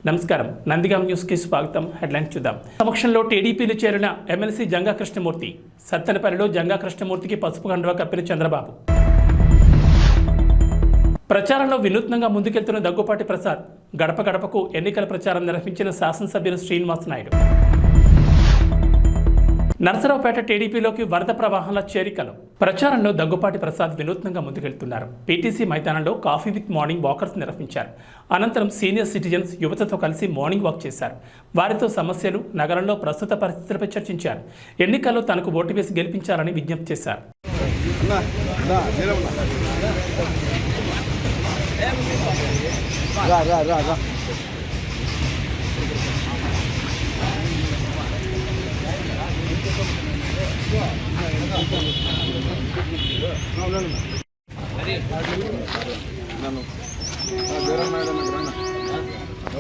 నమస్కారం, నందిగాం న్యూస్కి స్వాగతం. హెడ్లైన్స్ చూద్దాం. సమక్షంలో టీడీపీలో చేరిన ఎమ్మెల్సీ జంగా కృష్ణమూర్తి. సత్తెనపల్లిలో జంగా కృష్ణమూర్తికి పసుపు కండువా కప్పిన చంద్రబాబు. ప్రచారంలో వినూత్నంగా ముందుకెళ్తున్న దగ్గుపాటి ప్రసాద్. గడప గడపకు ఎన్నికల ప్రచారం నిర్వహించిన శాసనసభ్యులు శ్రీనివాస్ నాయుడు. నరసరావుపేట టీడీపీలోకి వరద ప్రవాహంలో చేరికలు. ప్రచారంలో దగ్గుపాటి ప్రసాద్ వినూత్నంగా ముందుకెళ్తున్నారు. పీటీసీ మైదానంలో కాఫీ విత్ మార్నింగ్ వాకర్స్ నిర్వహించారు. అనంతరం సీనియర్ సిటిజన్స్ యువతతో కలిసి మార్నింగ్ వాక్ చేశారు. వారితో సమస్యలు, నగరంలో ప్రస్తుత పరిస్థితులపై చర్చించారు. ఎన్నికల్లో తనకు ఓటు వేసి గెలిపించాలని విజ్ఞప్తి చేశారు.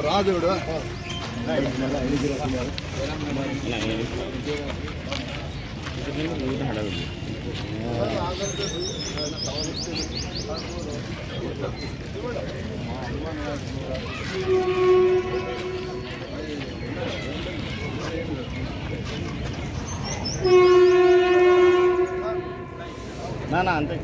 రాజుడు నా అంతే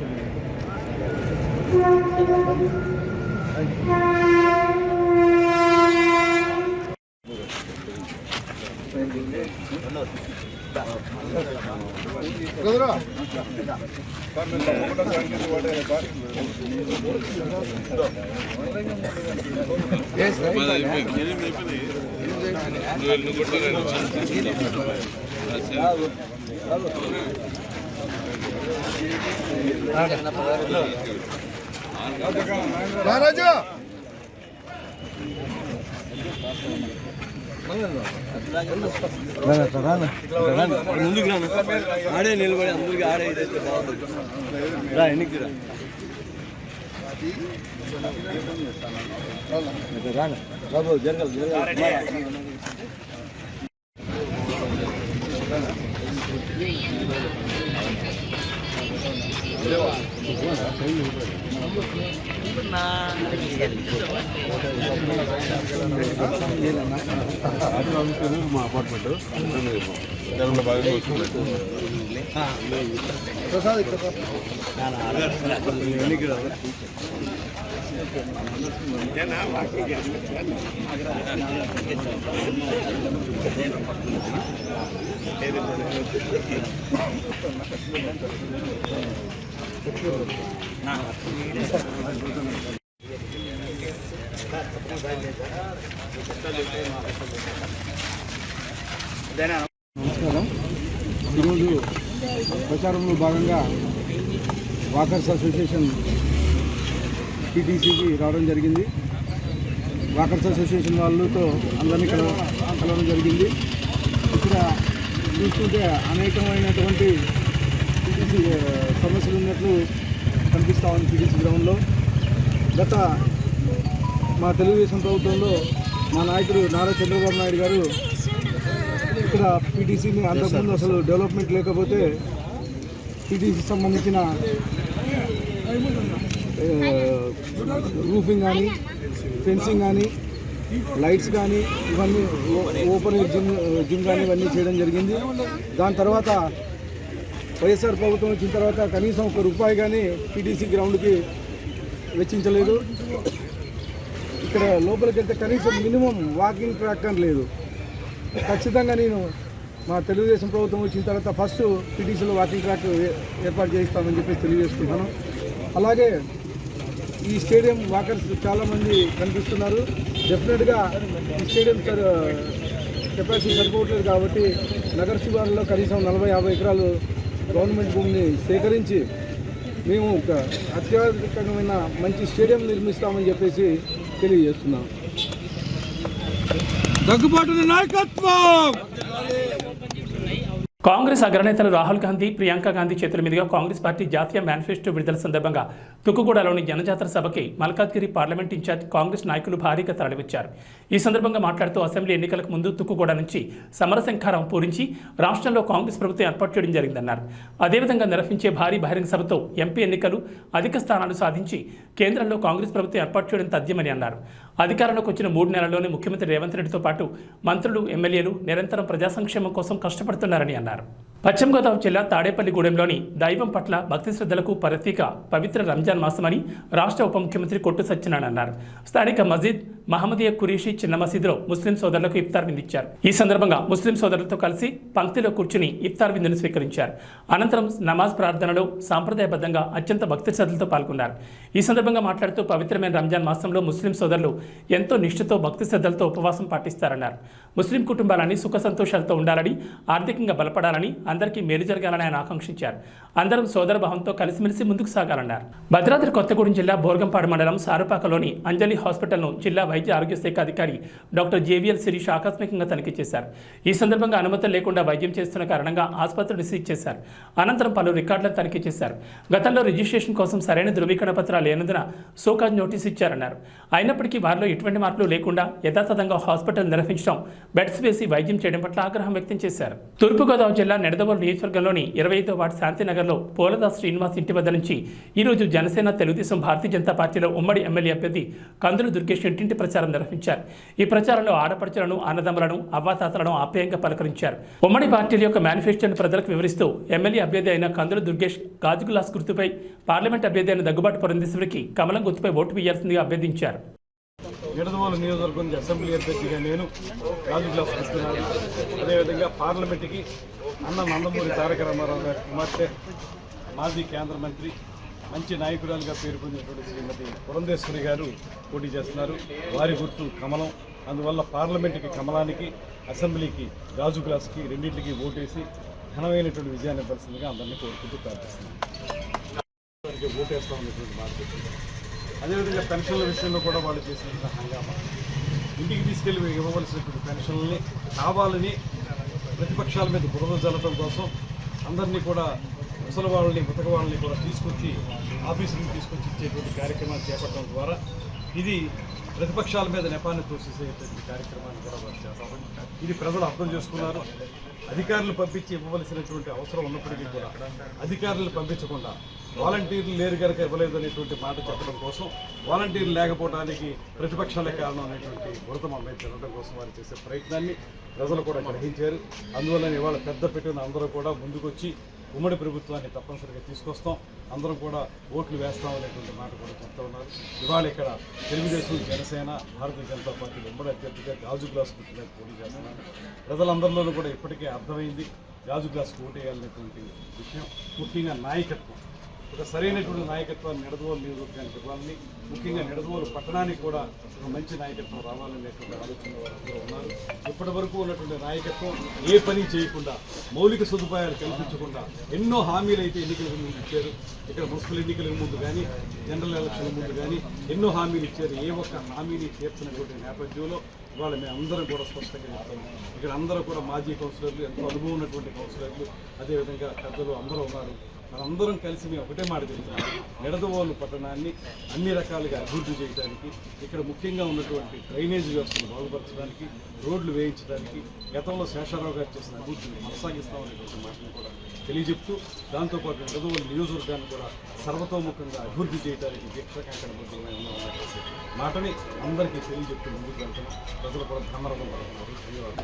రాజు ముందుకు ఆడే నిలబడి అందరికి ఆడే ఇదైతే బాగుంటుంది. రా ఎన్నికి బాబు జరగాలి మా అపార్ట్మెంట్ బాగా నమస్కారం. ఈరోజు ప్రచారంలో భాగంగా వాకర్స్ అసోసియేషన్ టీటీసీకి రావడం జరిగింది. వాకర్స్ అసోసియేషన్ వాళ్ళతో అందరినీ కలవడం జరిగింది. ఇక్కడ చూస్తుంటే అనేకమైనటువంటి టీటీసీ సమస్యలు ఉన్నట్లు కనిపిస్తూ ఉంది. టీటీసీ గ్రౌండ్లో గత మా తెలుగుదేశం ప్రభుత్వంలో మా నాయకుడు నారా చంద్రబాబు నాయుడు గారు ఇక్కడ పీటీసీని అంతకుముందు అసలు డెవలప్మెంట్ లేకపోతే పీటీసీకి సంబంధించిన రూఫింగ్ కానీ, ఫెన్సింగ్ కానీ, లైట్స్ కానీ, ఇవన్నీ ఓపెన్ జిమ్ కానీ ఇవన్నీ చేయడం జరిగింది. దాని తర్వాత వైఎస్ఆర్ ప్రభుత్వం వచ్చిన తర్వాత కనీసం ₹1 కానీ పీటీసీ గ్రౌండ్కి వెచ్చించలేదు. ఇక్కడ లోపలికి వెళ్తే కనీసం మినిమం వాకింగ్ ట్రాక్ అని లేదు. ఖచ్చితంగా నేను మా తెలుగుదేశం ప్రభుత్వం వచ్చిన తర్వాత ఫస్ట్ పీటీసీలో వాకింగ్ ట్రాక్ ఏర్పాటు చేయిస్తామని చెప్పేసి తెలియజేసుకుంటాను. అలాగే ఈ స్టేడియం వాకర్స్ చాలామంది కనిపిస్తున్నారు. డెఫినెట్గా ఈ స్టేడియం కెపాసిటీ సరిపోవట్లేదు కాబట్టి నగర శివారులో కనీసం 40-50 ఎకరాలు గవర్నమెంట్ భూమిని సేకరించి మేము ఒక అత్యాధునికమైన మంచి స్టేడియం నిర్మిస్తామని చెప్పేసి తెలియజేస్తున్నాం. దగ్గుబాటి నాయకత్వం. కాంగ్రెస్ అగ్రనేతలు రాహుల్ గాంధీ, ప్రియాంక గాంధీ చేతుల మీదుగా కాంగ్రెస్ పార్టీ జాతీయ మేనిఫెస్టో విడుదల సందర్భంగా తుక్కుగూడలోని జనజాతర సభకి మల్కాజ్గిరి పార్లమెంట్ ఇన్ఛార్జ్ కాంగ్రెస్ నాయకులు భారీగా తరలివచ్చారు. ఈ సందర్భంగా మాట్లాడుతూ అసెంబ్లీ ఎన్నికలకు ముందు తుక్కుగూడ నుంచి సమరశంఖారం పూరించి రాష్ట్రంలో కాంగ్రెస్ ప్రభుత్వం ఏర్పాటు చేయడం జరిగిందన్నారు. అదేవిధంగా నిర్వహించే భారీ బహిరంగ సభతో ఎంపీ ఎన్నికలు అధిక స్థానాలు సాధించి కేంద్రంలో కాంగ్రెస్ ప్రభుత్వం ఏర్పాటు చేయడం తథ్యమని అన్నారు. అధికారంలోకి వచ్చిన 3 నెలల్లోనే ముఖ్యమంత్రి రేవంత్ రెడ్డితో పాటు మంత్రులు, ఎమ్మెల్యేలు నిరంతరం ప్రజా సంక్షేమం కోసం కష్టపడుతున్నారని అన్నారు. పశ్చిమ గోదావరి జిల్లా తాడేపల్లిగూడెంలోని దైవం పట్ల భక్తి శ్రద్ధలకు ప్రతీక పవిత్ర రంజాన్ మాసమని రాష్ట్ర ఉప ముఖ్యమంత్రి కొట్టు సత్యనారాయణ అన్నారు. స్థానిక మస్జిద్ మహమ్మదీయ కురీషి చిన్న మసీదులో ముస్లిం సోదరులకు ఇఫ్తార్ విందిచ్చారు. ఈ సందర్భంగా ముస్లిం సోదరులతో కలిసి పంక్తిలో కూర్చుని ఇఫ్తార్ విందును స్వీకరించారు. అనంతరం నమాజ్ ప్రార్థనలో సాంప్రదాయబద్ధంగా అత్యంత భక్తి శ్రద్ధలతో పాల్గొన్నారు. ఈ సందర్భంగా మాట్లాడుతూ పవిత్రమైన రంజాన్ మాసంలో ముస్లిం సోదరులు ఎంతో నిష్ఠతో భక్తి శ్రద్ధలతో ఉపవాసం పాటిస్తారన్నారు. ముస్లిం కుటుంబాలని సుఖ సంతోషాలతో ఉండాలని, ఆర్థికంగా బలపడాలని, అందరికీ మేలు జరగాలని ఆయన ఆకాంక్షించారు. అందరం సోదర భావంతో కలిసిమెలిసి ముందుకు సాగాలన్నారు. భద్రాద్రి కొత్తగూడెం జిల్లా బోర్గంపాడు మండలం సారుపాకలోని అంజలి హాస్పిటల్ను జిల్లా వైద్య ఆరోగ్య శాఖ అధికారి డాక్టర్ జేవిఎల్ శిరీష్ ఆకస్మికంగా తనిఖీ చేశారు. ఈ సందర్భంగా అనుమతులు లేకుండా వైద్యం చేస్తున్న కారణంగా ఆసుపత్రిని సీజ్ చేశారు. అనంతరం పలు రికార్డులను తనిఖీ చేశారు. గతంలో రిజిస్ట్రేషన్ కోసం సరైన ధృవీకరణ పత్రాలు లేనందున సోకాజ్ నోటీసు ఇచ్చారన్నారు. అయినప్పటికీ వారిలో ఎటువంటి మార్పులు లేకుండా యథాతథంగా హాస్పిటల్ నిర్వహించడం, బెడ్స్ వేసి వైద్యం చేయడం పట్ల ఆగ్రహం వ్యక్తం చేశారు. తూర్పుగోదావరి జిల్లా నిడదవోలు నియోజకవర్గంలోని 25వ వార్డు శాంతినగర్లో పోలదాస్ శ్రీనివాస్ ఇంటి వద్ద నుంచి ఈరోజు జనసేన, తెలుగుదేశం, భారతీయ జనతా పార్టీలో ఉమ్మడి ఎమ్మెల్యే అభ్యర్థి కందులు దుర్గేష్ ఇంటింటి ప్రచారం నిర్వహించారు. ఈ ప్రచారంలో ఆడపడుచులను, అన్నదమ్ములను, అవ్వాతాతలను ఆప్యాయంగా పలకరించారు. ఉమ్మడి పార్టీల యొక్క మేనిఫెస్టోను ప్రజలకు వివరిస్తూ ఎమ్మెల్యే అభ్యర్థి అయిన కందులు దుర్గేష్ గాజు గ్లాస్ గుర్తుపై, పార్లమెంట్ అభ్యర్థి అయిన దగ్గుబాటి పురంధేశ్వరికి కమలం గుర్తుపై ఓటు వేయాల్సిందిగా అభ్యర్థించారు. నిడదవోలు నియోజకవర్గం నుంచి అసెంబ్లీ అభ్యర్థిగా నేను గాజు గ్లాస్ ఇస్తున్నాను. అదేవిధంగా పార్లమెంటుకి అన్న నందమూరి తారక రామారావు గారి కుమార్తె, మాజీ కేంద్ర మంత్రి, మంచి నాయకురాలుగా పేరు పొందినటువంటి శ్రీమతి పురంధేశ్వరి గారు పోటీ చేస్తున్నారు. వారి గుర్తు కమలం. అందువల్ల పార్లమెంటుకి కమలానికి, అసెంబ్లీకి గాజు గ్లాస్కి రెండింటికి ఓటేసి ఘనమైనటువంటి విజయాన్ని ఇవ్వాల్సిందిగా అందరినీ కోరుకుంటూ ప్రార్థిస్తున్నాను. ఓటేస్తా ఉన్నటువంటి మాట చెప్తున్నారు. అదేవిధంగా పెన్షన్ల విషయంలో కూడా వాళ్ళు చేసినటువంటి హంగామా, ఇంటికి తీసుకెళ్లి ఇవ్వవలసినటువంటి పెన్షన్లని కావాలని ప్రతిపక్షాల మీద బురద జల్లడం కోసం అందరినీ కూడా ముసలి వాళ్ళని, ముతక వాళ్ళని కూడా తీసుకొచ్చి ఆఫీసులకు తీసుకొచ్చి ఇచ్చేటువంటి కార్యక్రమాలు చేపట్టడం ద్వారా ఇది ప్రతిపక్షాల మీద నెపాన్ని తోసేసేటువంటి కార్యక్రమాన్ని కూడా వారు చేస్తారు. ఇది ప్రజలు అర్థం చేసుకున్నారు. అధికారులు పంపించి ఇవ్వవలసినటువంటి అవసరం ఉన్నప్పటికీ కూడా అధికారులను పంపించకుండా వాలంటీర్లు లేరు కనుక ఇవ్వలేదు అనేటువంటి మాట చెప్పడం కోసం, వాలంటీర్లు లేకపోవడానికి ప్రతిపక్షాలే కారణం అనేటువంటి గురతం అమ్మాయి కోసం వారు చేసే ప్రయత్నాన్ని ప్రజలు కూడా గ్రహించారు. అందువల్ల ఇవాళ పెద్ద పెట్టిన అందరూ కూడా ముందుకొచ్చి ఉమ్మడి ప్రభుత్వాన్ని తప్పనిసరిగా తీసుకొస్తాం, అందరం కూడా ఓట్లు వేస్తాం అనేటువంటి మాట కూడా చెప్తా ఉన్నారు. ఇవాళ ఇక్కడ తెలుగుదేశం, జనసేన, భారతీయ జనతా పార్టీ ఉమ్మడి అభ్యర్థిగా గాజు గ్లాస్ గుర్తుగా పోటీ చేస్తున్నారు. ప్రజలందరిలోనూ కూడా ఇప్పటికే అర్థమైంది గాజు గ్లాస్ ఓటు వేయాలనేటువంటి విషయం. ముఖ్యంగా నాయకత్వం, ఒక సరైనటువంటి నాయకత్వాన్ని నిడదవోలు నియోజకవర్గానికి ఇవ్వాలని, ముఖ్యంగా నిడదవోలు పట్టణానికి కూడా ఒక మంచి నాయకత్వం రావాలనేటువంటి ఆలోచన వారందరూ ఉన్నారు. ఇప్పటి వరకు ఉన్నటువంటి నాయకత్వం ఏ పని చేయకుండా, మౌలిక సదుపాయాలు కల్పించకుండా ఎన్నో హామీలు అయితే ఎన్నికల ముందు ఇచ్చారు. ఇక్కడ మున్సిపల్ ఎన్నికల ముందు కానీ, జనరల్ ఎలక్షన్ల ముందు కానీ ఎన్నో హామీలు ఇచ్చారు. ఏ ఒక్క హామీని తీర్చినటువంటి నేపథ్యంలో ఇవాళ మేము అందరం కూడా స్పష్టంగా చెప్తాము. ఇక్కడ అందరూ కూడా మాజీ కౌన్సిలర్లు, ఎంతో అనుభవం ఉన్నటువంటి కౌన్సిలర్లు, అదేవిధంగా పెద్దలు అందరూ ఉన్నారు. మనందరం కలిసి మేము ఒకటే మాట చెప్తున్నాం, నిడదవోలు పట్టణాన్ని అన్ని రకాలుగా అభివృద్ధి చేయడానికి, ఇక్కడ ముఖ్యంగా ఉన్నటువంటి డ్రైనేజ్ వ్యవస్థను బాగుపరచడానికి, రోడ్లు వేయించడానికి, గతంలో శేషారావు గారు చేసిన అభివృద్ధిని కొనసాగిస్తామనేటువంటి మాటను కూడా తెలియజెప్తూ, దాంతోపాటు నిడదవోలు నియోజకవర్గాన్ని కూడా సర్వతోముఖంగా అభివృద్ధి చేయడానికి దీక్షాకాంక్షణ బుద్ధులమై ఉన్నామనేటువంటి మాటని అందరికీ తెలియజెప్తూ ముందుకు వెళ్తున్నాం. ప్రజలు కూడా భ్రమరంలో పడుతున్నారు.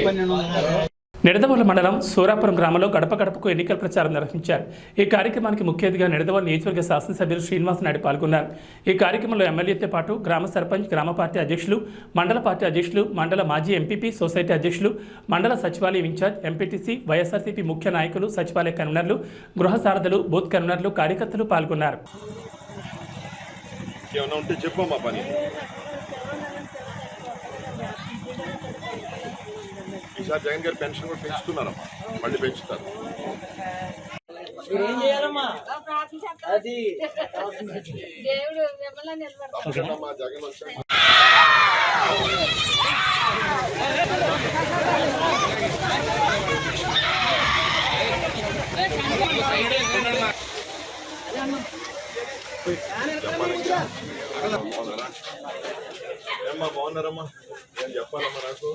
ధన్యవాదాలు. నిడదవోలు మండలం సూరాపురం గ్రామంలో గడప గడపకు ఎన్నికల ప్రచారం నిర్వహించారు. ఈ కార్యక్రమానికి ముఖ్య అతిథిగా నిడదవోలు నియోజకవర్గ శాసనసభ్యులు శ్రీనివాస్ నాయుడు పాల్గొన్నారు. ఈ కార్యక్రమంలో ఎమ్మెల్యేతో పాటు గ్రామ సర్పంచ్, గ్రామ పార్టీ అధ్యక్షులు, మండల పార్టీ అధ్యక్షులు, మండల మాజీ ఎంపీపీ, సొసైటీ అధ్యక్షులు, మండల సచివాలయం ఇన్ఛార్జ్, ఎంపీటీసీ, వైఎస్ఆర్సీపీ ముఖ్య నాయకులు, సచివాలయ కన్వీనర్లు, గృహ సారథులు, బూత్ కన్వీనర్లు, కార్యకర్తలు పాల్గొన్నారు. ఈసారి జగన్ గారు పెన్షన్ కూడా పెంచుతున్నారమ్మా, మళ్ళీ పెంచుతారు. జగన్ వచ్చాక ఏమ్మా బాగున్నారమ్మా? నేను చెప్పాలమ్మా, నాకు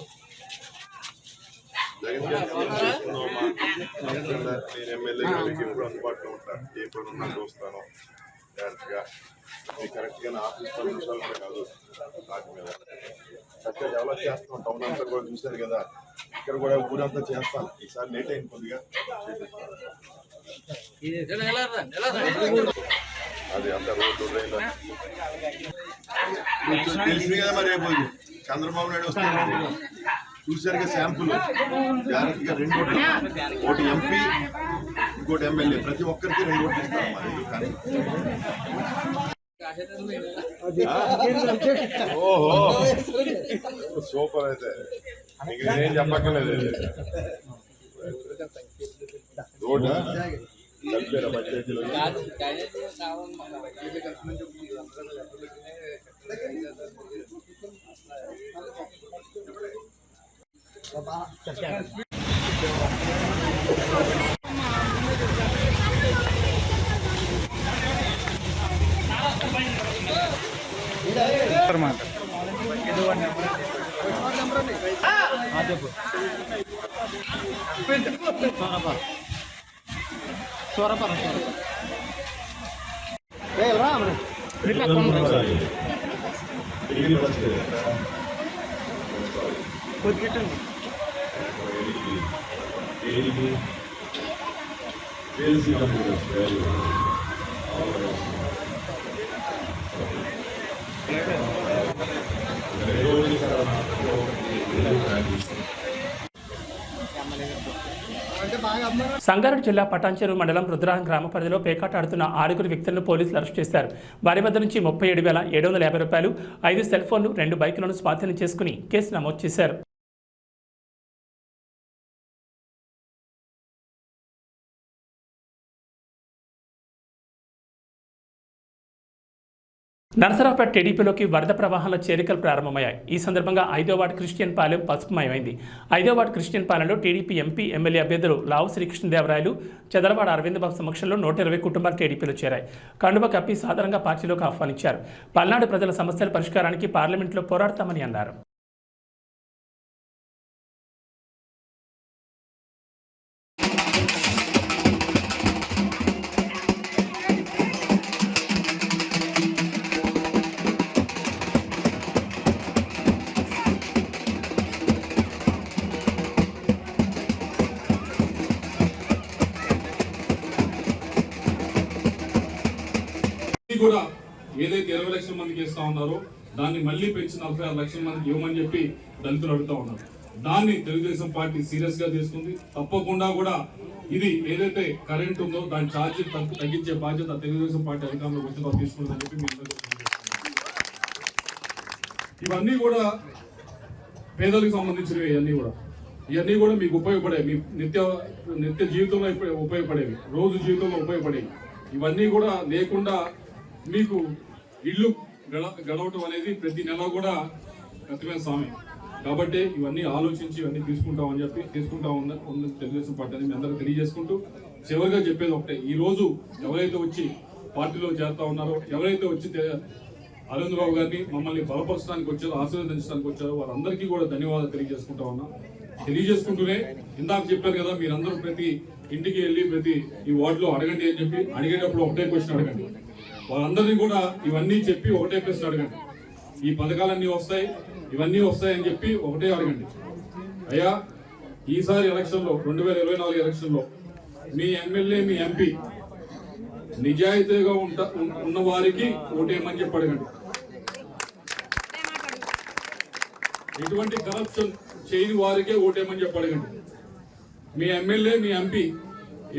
జగన్ గారు చేసుకున్నామమ్మా. నేను ఎమ్మెల్యే గారికి ఎప్పుడు అందుబాటులో ఉంటాను, ఏ పని ఉన్నా చూస్తాను. మీకు కరెక్ట్గా ఆఫీస్ 10 నిమిషాలు కూడా కాదు వాటి మీద చక్కగా డెవలప్ చేస్తాం. టౌన్ అంతా కూడా చూశారు కదా, ఇక్కడ కూడా ఊరంతా చేస్తాం. ఈసారి లేట్ అయింది కొద్దిగా, అది అంతా రోడ్డు రైలు తెలిసింది కదా. మరి రేపు చంద్రబాబు నాయుడు వస్తారు, చూసారుగా శాంపుల్. జాగ్రత్తగా 2 ఓట్లు, ఒకటి ఎంపీ ఇంకోటి ఎమ్మెల్యే, ప్రతి ఒక్కరికి 2 ఓట్లు ఇస్తాం. మరి ఓహో సూపర్. అయితే నేనేం చెప్పక్కర్లేదు. రోడ్ కలిపారా పంచాయతీలో? సంగారెడ్డి జిల్లా పటాన్చెరు మండలం రుద్రారం గ్రామ పరిధిలో పేకాట ఆడుతున్న 6 వ్యక్తులను పోలీసులు అరెస్ట్ చేశారు. వారి వద్ద నుంచి 37,750 రూపాయలు, 5 సెల్ ఫోన్లు, 2 బైకులను స్వాధీనం చేసుకుని కేసు నమోదు చేశారు. నరసరావుపేట టీడీపీలోకి వరద ప్రవాహాల చేరికలు ప్రారంభమయ్యాయి. ఈ సందర్భంగా 5వ వార్డు క్రిస్టియన్ పాలెం పసుపుమయమైంది. 5వ వార్డు క్రిస్టియన్ పాలెంలో టీడీపీ ఎంపీ, ఎమ్మెల్యే అభ్యర్థులు లావు శ్రీకృష్ణదేవరాయలు, చదలవాడ అరవింద్ బాబు సమక్షంలో 120 కుటుంబాలు టీడీపీలో చేరాయి. కండువ కప్పి సాధారణంగా పార్టీలోకి ఆహ్వానించారు. పల్నాడు ప్రజల సమస్యల పరిష్కారానికి పార్లమెంట్లో పోరాడతామని అన్నారు. కూడా ఏదైతే 20 లక్షల మందికి ఇస్తా ఉన్నారో దాన్ని మళ్ళీ పెంచి 46 లక్షల మందికి ఇవ్వమని చెప్పి దళితులు అడుగుతా ఉన్నారు. దాన్ని తెలుగుదేశం పార్టీ సీరియస్ గా తీసుకుంది. తప్పకుండా కూడా ఇది ఏదైతే కరెంట్ ఉందో దాని ఛార్జీ తగ్గించే బాధ్యత తెలుగుదేశం పార్టీ అధికారంలోకి వచ్చిన తీసుకుంటుందని చెప్పి మీ అందరికీ ఇవన్నీ కూడా పేదలకు సంబంధించినవి. ఇవన్నీ కూడా మీకు ఉపయోగపడేవి, మీ నిత్య జీవితంలో ఉపయోగపడేవి, రోజు జీవితంలో ఉపయోగపడేవి. ఇవన్నీ కూడా లేకుండా మీకు ఇల్లు గడవటం అనేది ప్రతి నెల కూడా కష్టమైన సమయం. కాబట్టి ఇవన్నీ ఆలోచించి ఇవన్నీ తీసుకుంటా ఉన్న తెలుగుదేశం పార్టీ అని మీ అందరూ తెలియజేసుకుంటూ చివరిగా చెప్పేది ఒకటే, ఈ రోజు ఎవరైతే వచ్చి పార్టీలో చేరుతా ఉన్నారో, ఎవరైతే వచ్చి అరవింద్ బాబు గారిని మమ్మల్ని బలపరచడానికి వచ్చారో, ఆశీర్వదించడానికి వచ్చారో వారందరికీ కూడా ధన్యవాదాలు తెలియజేసుకుంటూనే ఇందాక చెప్పారు కదా, మీరందరూ ప్రతి ఇంటికి వెళ్ళి ప్రతి ఈ వార్డులో అడగండి అని చెప్పి, అడిగేటప్పుడు ఒకటే క్వశ్చన్ అడగండి. వాళ్ళందరినీ కూడా ఇవన్నీ చెప్పి ఒకటే ప్రశ్న అడగండి. ఈ పథకాలన్నీ వస్తాయి, ఇవన్నీ వస్తాయని చెప్పి ఒకటే అడగండి. అయ్యా, ఈసారి ఎలక్షన్లో 2024 ఎలక్షన్లో మీ ఎమ్మెల్యే, మీ ఎంపీ నిజాయితీగా ఉన్న వారికి ఓటేయమని చెప్పి అడగండి. ఎటువంటి కరప్షన్ చేయని వారికే ఓటేయమని చెప్పి అడగండి. మీ ఎమ్మెల్యే, మీ ఎంపీ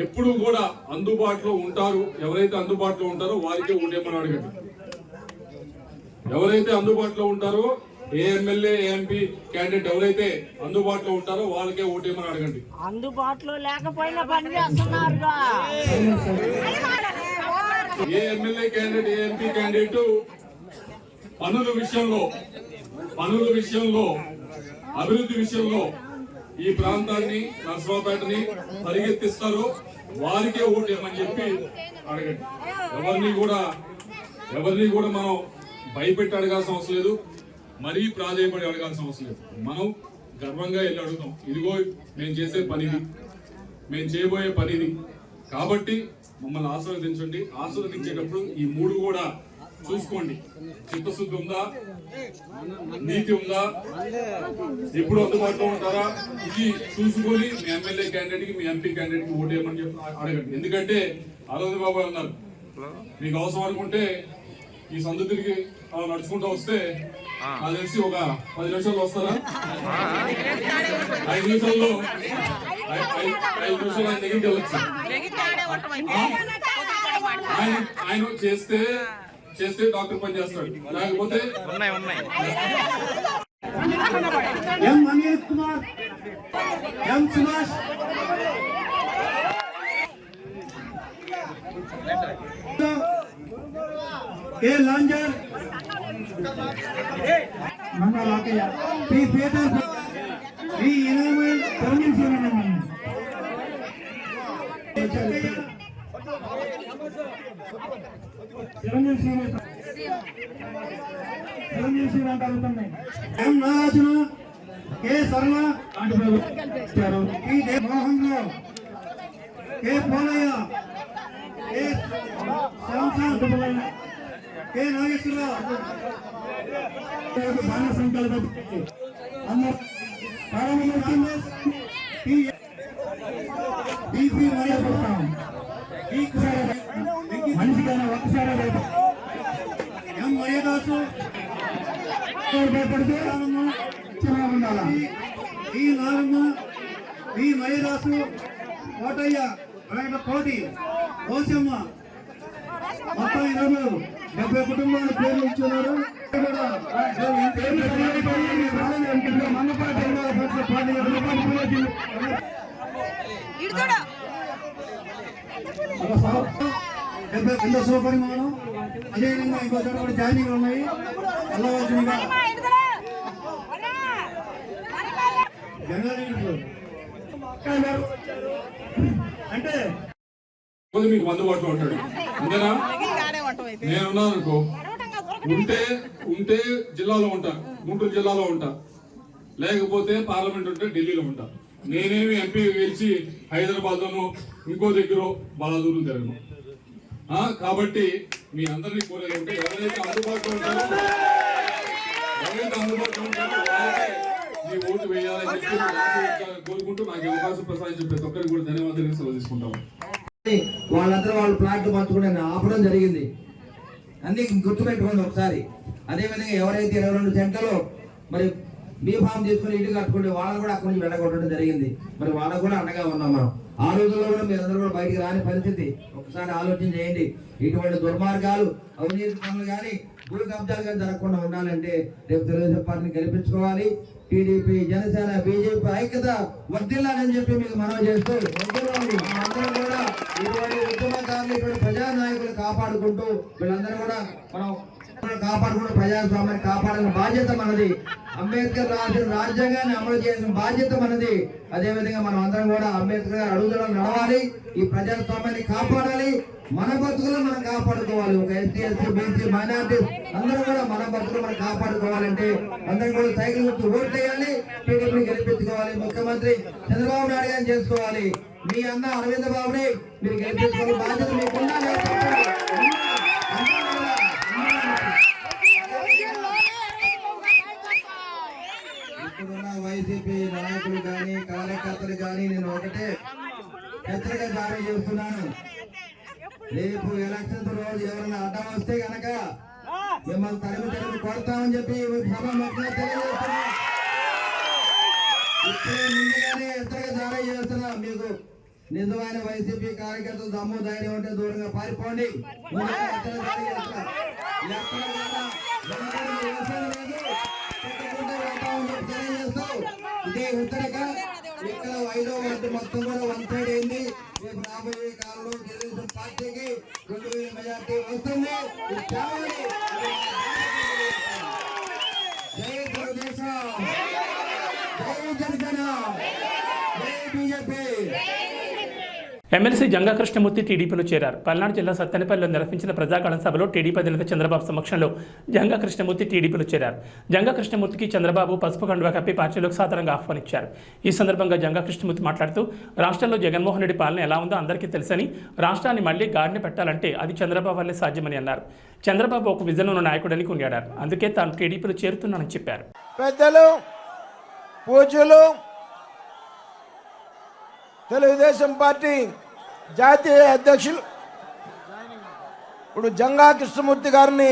ఎప్పుడు కూడా అందుబాటులో ఉంటారు, ఎవరైతే అందుబాటులో ఉంటారో వారికే ఓటేయమని అడగండి. ఎవరైతే అందుబాటులో ఉంటారో, ఏ ఎమ్మెల్యే, ఎంపీ క్యాండిడేట్ ఎవరైతే అందుబాటులో ఉంటారో వాళ్ళకే ఓటేయమని అడగండి. అందుబాటులో లేకపోయినా పని చేస్తున్నారు. ఏ ఎమ్మెల్యే క్యాండిడేట్, ఏ ఎంపీ క్యాండిడేట్ పనుల విషయంలో అభివృద్ధి విషయంలో ఈ ప్రాంతాన్ని, నర్సరావుపేటని పరిగెత్తిస్తారో వారికే ఓటేయమని చెప్పి అడగండి. ఎవరిని కూడా మనం భయపెట్టి అడగాల్సిన అవసరం లేదు, మరీ ప్రాధాన్యపడి అడగాల్సిన అవసరం లేదు. మనం గర్వంగా వెళ్ళి అడుగుతాం, ఇదిగో మేము చేసే పనిది, మేము చేయబోయే పనిది. కాబట్టి మమ్మల్ని ఆశీర్వదించండి. ఆశీర్వదించేటప్పుడు ఈ 3 కూడా చూసుకోండి. చిత్తశుద్ధి ఉందా, నీతి ఉందా, ఎప్పుడు అందుబాటులో ఉంటారా, ఇది చూసుకొని మీ ఎమ్మెల్యే క్యాండిడేట్ కి, మీ ఎంపీ క్యాండిడేట్ కి ఓటేయమని చెప్పి అడగండి. ఎందుకంటే అరవింద్ బాబు అన్నారు, మీకు అవసరం అనుకుంటే ఈ సందు తిరిగి అలా నడుచుకుంటూ వస్తే నాకు తెలిసి ఒక 10 నిమిషాలు వస్తారా? 5 నిమిషాల్లో 5 నిమిషాలు ఆయన దగ్గరికి వెళ్ళొచ్చు. ఆయన చేస్తే డాక్టర్ పని చేస్తాడు, లేకపోతే M Anil Kumar, M Subhash, K లాంజర్, మంగళాకయ్య, పి పీటర్, పి ఇనామల్, తమిళ్ శివనమన్, M Nagarjuna, K Sarala, P Mohan Rao, K Polaiah, K శ్యామ్సాద్, కె నాగేశ్వరరావు, బాణ సంకల్ప మనిషికైనా ఒక్కసారి ఎం మర్యాదాసు, భయపడితే ఉండాల ఈ నారమ్మ, ఈ మర్యాదాసు, కోటయ్య, కోటి, కోసమ్మ, మొత్తం 70 కుటుంబాల పేర్లు ఇచ్చున్నారు. ఎంత సౌపరిమాణం, అదేవిధంగా ఇంకో చోట కూడా జాయినింగ్ ఉన్నాయి. వెళ్ళవలసిందిగా అంటే మీకు అందుబాటులో ఉంటాడు. అంతేనా? నేనున్నాను అనుకో, ఉంటే జిల్లాలో ఉంటా, గుంటూరు జిల్లాలో ఉంటా, లేకపోతే పార్లమెంట్ ఉంటే ఢిల్లీలో ఉంటా. నేనేమి ఎంపీ గెలిచి హైదరాబాద్ లోనో ఇంకో దగ్గర బలాదూరు తిరగను. కాబట్టి మీ అందరినీ కోరేది ఉంటే ఎవరైతే అందుబాటులో ఉంటారో వాళ్ళకే మీ ఓటు వేయాలని చెప్పి కోరుకుంటూ నాకు అవకాశం ప్రసాదించిన ప్రతి ఒక్కరికి కూడా ధన్యవాదాలు సెలవు తీసుకుంటాము. వాళ్ళందరూ వాళ్ళు ప్లాట్లు పంచుకుని ఆపడం జరిగింది. అన్ని గుర్తుపెట్టుకోండి ఒకసారి. అదేవిధంగా ఎవరైతే 22 సెంట్లలో మరి బీఫామ్ తీసుకుని ఇల్లు కట్టుకుంటే వాళ్ళని కూడా అక్కడి నుంచి వెళ్ళగొట్టడం జరిగింది. మరి వాళ్ళకు కూడా అండగా ఉన్నాం మనం. ఆ రోజుల్లో కూడా మీరందరూ కూడా బయటికి రాని పరిస్థితి. ఒకసారి ఆలోచన చేయండి. ఇటువంటి దుర్మార్గాలు, అవినీతి పనులు కానీ, భూ కబ్జాలు కానీ జరగకుండా ఉండాలంటే రేపు తెలుగుదేశం పార్టీని గెలిపించుకోవాలి. టీడీపీ, జనసేన, బీజేపీ ఐక్యత వర్ధిల్లాలని చెప్పి మీకు మనవి చేస్తూ అందరూ కూడా ఇటువంటి ఉద్యమకారులు, ఇటువంటి ప్రజానాయకులు కాపాడుకుంటూ వీళ్ళందరూ కూడా మనం కాపాడుకుంటూ ప్రజాస్వామ్యాన్ని కాపాడాలని బాధ్యత మనది. అంబేద్కర్ రాసిన రాజ్యాంగాన్ని అమలు చేసిన బాధ్యత మనది. అదేవిధంగా మనం అందరం కూడా అంబేద్కర్ గారు అడుగుదల నడవాలి, ఈ ప్రజాస్వామ్యాన్ని కాపాడాలి, మన బతుకులు మనం కాపాడుకోవాలి. ఒక ఎస్టీ, ఎస్సీ, బీసీ, మైనార్టీ అందరూ కూడా మన బతుకులు మనం కాపాడుకోవాలంటే అందరం కూడా సైకిల్ గుర్తు ఓట్లు వేయాలి, టీడీపీని గెలిపించుకోవాలి, ముఖ్యమంత్రి చంద్రబాబు నాయుడు గారిని చేసుకోవాలి. మీ అన్న అరవింద్ బాబుని మీరు గెలిపించుకోవాలి, బాధ్యత మీకున్నా. ఇప్పుడున్న వైసీపీ నాయకులు కానీ, కార్యకర్తలు కానీ నేను ఒకటే హెచ్చరిక జారీ చేస్తున్నాను. రేపు ఎలక్షన్స్ రోజు ఎవరైనా అడ్డం వస్తే గనక మిమ్మల్ని తరిమి కొడతామని చెప్పి సభ మొత్తం తెలియజేస్తున్నా. ఇప్పుడే ముందుగానే హెచ్చరిక జారీ చేస్తున్నా. మీకు నిజమైన వైసీపీ కార్యకర్తలు దమ్ము ధైర్యం ఉంటే దూరంగా పారిపోండి. ఇదే హెచ్చరిక. ఇక్కడ 5వ వార్డు మొత్తం కూడా 1 సైడ్ అయింది. రేపు రాబోయే కాలంలో తెలుగుదేశం పార్టీకి 2000 మెజార్టీ వస్తుంది. జై తెలుగుదేశం, జై జనసేన, జై బీజేపీ. ఎమ్మెల్సీ జంగా కృష్ణమూర్తి టీడీపీలో చేరారు. పల్నాడు జిల్లా సత్తెనపల్లిలో నిర్వహించిన ప్రజాగళం సభలో టీడీపీ అధినేత చంద్రబాబు సమక్షంలో జంగా కృష్ణమూర్తి టీడీపీలో చేరారు. జంగా కృష్ణమూర్తికి చంద్రబాబు పసుపు కండువా కప్పి పార్టీలోకి సాధారణంగా ఆహ్వానించారు. ఈ సందర్భంగా జంగా కృష్ణమూర్తి మాట్లాడుతూ రాష్ట్రంలో జగన్మోహన్ రెడ్డి పాలన ఎలా ఉందో అందరికీ తెలుసని, రాష్ట్రాన్ని మళ్లీ గాడిని పెట్టాలంటే అది చంద్రబాబు వల్లే సాధ్యమని అన్నారు. చంద్రబాబు ఒక విజన్ ఉన్న నాయకుడని కొనియాడారు. అందుకే తాను టీడీపీలో చేరుతున్నానని చెప్పారు. పెద్దలు, పూజ్యులు, తెలుగుదేశం పార్టీ జాతీయ అధ్యక్షులు ఇప్పుడు జంగా కృష్ణమూర్తి గారిని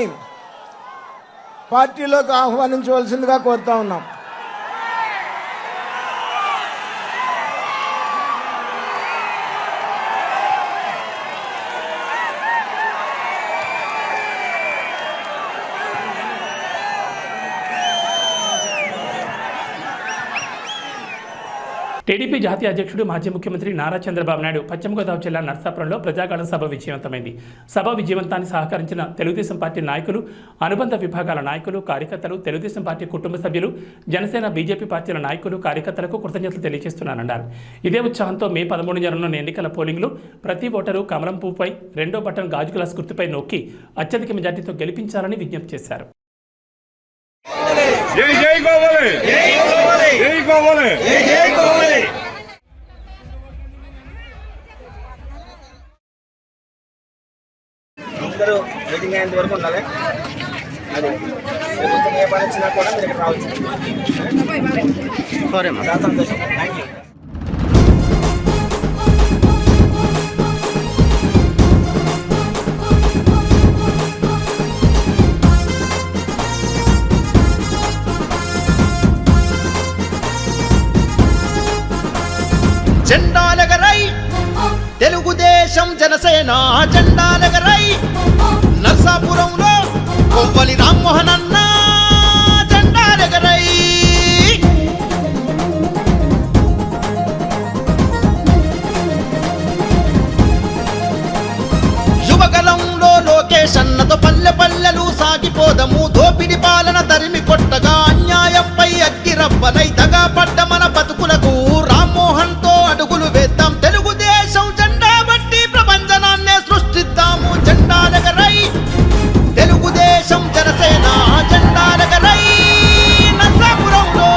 పార్టీలోకి ఆహ్వానించవలసిందిగా కోరుతా ఉన్నాం. టీడీపీ జాతీయ అధ్యక్షుడు మాజీ ముఖ్యమంత్రి నారా చంద్రబాబు నాయుడు పశ్చిమ గోదావరి జిల్లా నర్సాపురంలో ప్రజాగళం సభ విజయవంతమైంది. సభ విజయవంతాన్ని సహకరించిన తెలుగుదేశం పార్టీ నాయకులు, అనుబంధ విభాగాల నాయకులు, కార్యకర్తలు, తెలుగుదేశం పార్టీ కుటుంబ సభ్యులు, జనసేన, బీజేపీ పార్టీల నాయకులు, కార్యకర్తలకు కృతజ్ఞతలు తెలియజేస్తున్నానన్నారు. ఇదే ఉత్సాహంతో మే 13 జరగనున్న ఎన్నికల పోలింగ్లో ప్రతి ఓటరు కమలం పువ్వుపై 2వ బటన్ గాజు గ్లాస్ గుర్తుపై నొక్కి అత్యధిక మెజార్టీతో గెలిపించాలని విజ్ఞప్తి చేశారు. జై జై గోవలే, జై గోవలే, జై గోవలే, జై జై గోవలే. అందరూ మీటింగ్ అయ్యేంత వరకు ఉండాలి. అది ఏ పని వచ్చినా కూడా మీరు ఇక్కడ రావచ్చు. సరే అమ్మా, చాలా సంతోషం. Thank you. జెండాలెగరై తెలుగుదేశం జనసేన జెండాలెగరై నర్సాపురంలో కొవ్వలి రామ్మోహన్ అన్న జెండాలెగరై యువగలంలో లోకేష్ అన్నతో పల్లె పల్లెలు సాగిపోదము. దోపిడి పాలన తరిమి కొట్టగా అన్యాయంపై అగ్గిరవ్వనై దగా పడ్డ మన బతుకులకు రామ్మోహన్ తో అడుగులు వేద్దాం. తెలుగుదేశం జెండా బట్టి ప్రపంచనాన్నే సృష్టిద్దాము. జెండాలెగరై తెలుగుదేశం జనసేన జెండాలెగరై నర్సాపురంలో.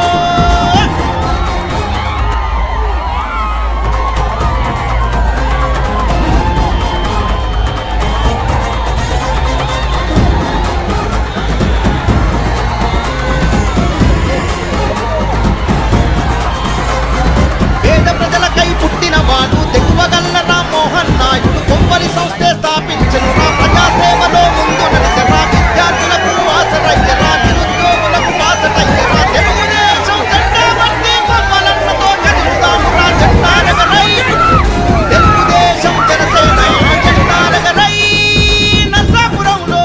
పేద ప్రజలకై పుట్టినవాడు తెగువగల్ల రామ్మోహన్ నాయుడు. కొవ్వలి సంస్థే స్థాపించను రా, ప్రజాసేవలో ముందు నడిచరా. విద్యార్థులకు ఆసరయ్యరా, నిరుద్యోగులకు బాసటయ్యరా. తెలుగుదేశం జెండా బట్టి కొవ్వలన్నతో కదులుదాము రా. జెండాలెగరై తెలుగుదేశం జనసేన జెండాలెగరై నర్సాపురంలో.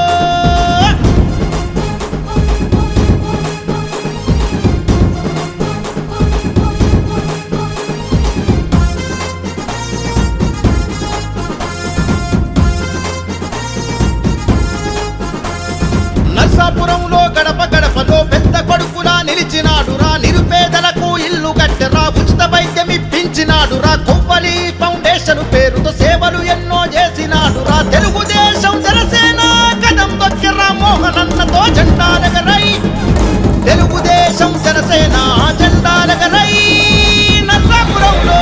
నర్సాపురంలో గడప గడపలో పెద్ద కొడుకులా నిలిచినాడురా. నిరుపేదలకు ఇల్లు కట్టెరా, ఉచిత వైద్యం ఇప్పించినాడురా. కొవ్వలి ఫౌండేషన్ పేరుతో సేవలు ఎన్నో చేసినాడురా. తెలుగుదేశం జనసేన కదం దొక్కిరా మోహన్ అన్నతో జెండాలెగరై తెలుగుదేశం జనసేన జెండాలెగరై నర్సాపురంలో.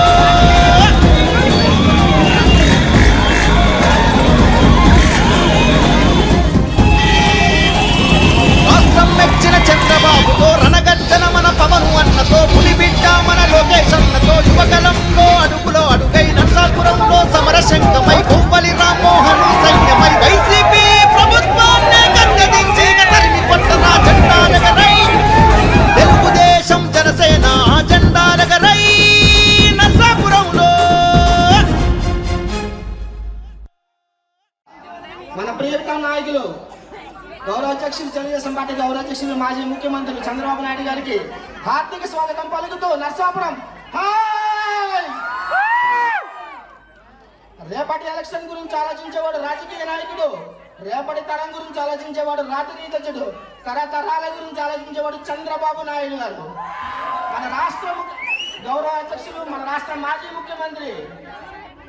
రాష్ట్రం మెచ్చిన చంద్రబాబుతో, రణగర్జన మన పవన్ అన్నతో, పులిబిడ్డ మన లోకేష్ అన్నతో, యువగలంలో అడుగులో అడుగై నర్సాపురంలో సమరశంకమై కొవ్వలి రామ్మోహన్ సైన్యమై వైసీపీ ప్రభుత్వాన్ని గద్దెదించి తరిమి కొట్టరా. జెండాలెగరై తెలుగుదేశం జనసేన జెండాలెగరై నర్సాపురంలో. మన ప్రియతమ నాయకులు గౌరవ అధ్యక్షులు, తెలుగుదేశం పార్టీ గౌరవ అధ్యక్షులు, మాజీ ముఖ్యమంత్రి చంద్రబాబు నాయుడు గారికి హార్దిక స్వాగతం పలుకుతూ నర్సాపురం హాయ్. రేపటి ఎలక్షన్ గురించి ఆలోచించేవాడు రాజకీయ నాయకుడు, రేపటి తరం గురించి ఆలోచించేవాడు రాజనీతిజ్ఞుడు, తరతరాల గురించి ఆలోచించేవాడు చంద్రబాబు నాయుడు గారు. మన రాష్ట్ర గౌరవ అధ్యక్షులు, మన రాష్ట్ర మాజీ ముఖ్యమంత్రి